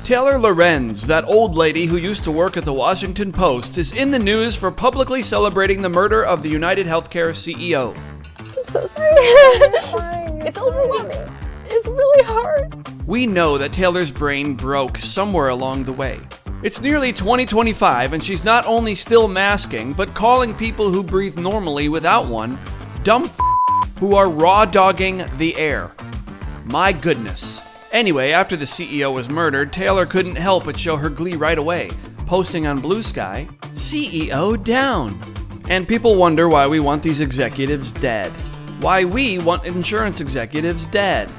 Taylor Lorenz, that old lady who used to work at the Washington Post, is in the news for publicly celebrating the murder of the UnitedHealthcare CEO. I'm so sorry. It's overwhelming. It's really hard. We know that Taylor's brain broke somewhere along the way. It's nearly 2025 and she's not only still masking, but calling people who breathe normally without one dumb who are raw dogging the air. My goodness. Anyway, after the CEO was murdered, Taylor couldn't help but show her glee right away, posting on Blue Sky, "CEO down." And people wonder why we want these executives dead. Why we want insurance executives dead.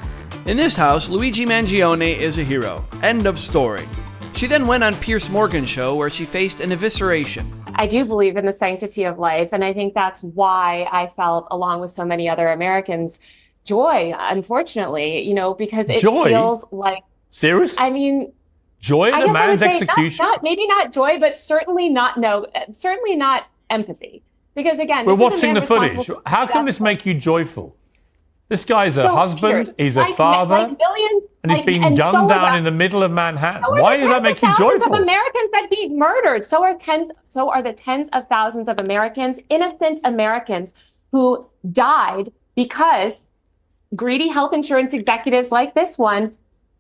In this house, Luigi Mangione is a hero. End of story. She then went on Piers Morgan's show where she faced an evisceration. I do believe in the sanctity of life, and I think that's why I felt, along with so many other Americans, joy, unfortunately, because it feels like... Serious? I mean... Joy in a man's execution? Maybe not joy, but certainly not empathy. Because again, we're watching the footage. How can this make you joyful? This guy's a husband, he's a father, and he's being gunned down in the middle of Manhattan. Why does that make you joyful? Thousands of Americans that being murdered. So are the tens of thousands of Americans, innocent Americans, who died because greedy health insurance executives like this one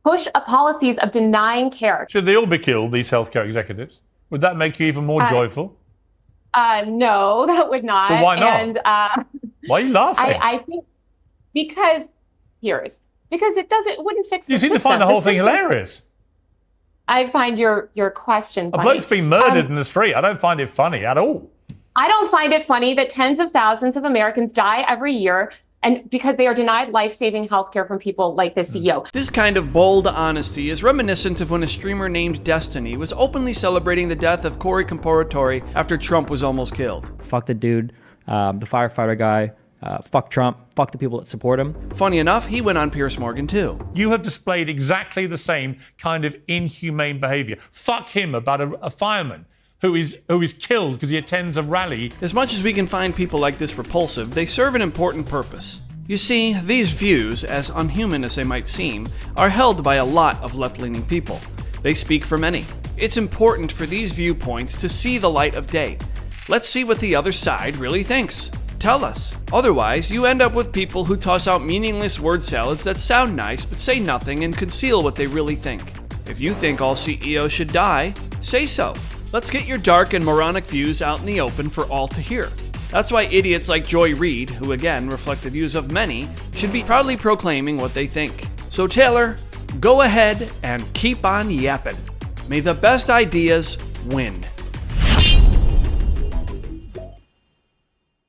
push policies of denying care. Should they all be killed, these healthcare executives? Would that make you even more joyful? No, that would not. But why not? And, why are you laughing? I think because it wouldn't fix the system. You seem to find the whole thing hilarious. I find your question funny. A bloke's been murdered in the street. I don't find it funny at all. I don't find it funny that tens of thousands of Americans die every year and because they are denied life-saving healthcare from people like the CEO. This kind of bold honesty is reminiscent of when a streamer named Destiny was openly celebrating the death of Corey Comparatore after Trump was almost killed. Fuck the dude, the firefighter guy, fuck Trump, fuck the people that support him. Funny enough, he went on Piers Morgan too. You have displayed exactly the same kind of inhumane behavior. Fuck him about a fireman who is killed because he attends a rally. As much as we can find people like this repulsive, they serve an important purpose. You see, these views, as unhuman as they might seem, are held by a lot of left-leaning people. They speak for many. It's important for these viewpoints to see the light of day. Let's see what the other side really thinks. Tell us. Otherwise, you end up with people who toss out meaningless word salads that sound nice but say nothing and conceal what they really think. If you think all CEOs should die, say so. Let's get your dark and moronic views out in the open for all to hear. That's why idiots like Joy Reid, who again reflect the views of many, should be proudly proclaiming what they think. So Taylor, go ahead and keep on yapping. May the best ideas win.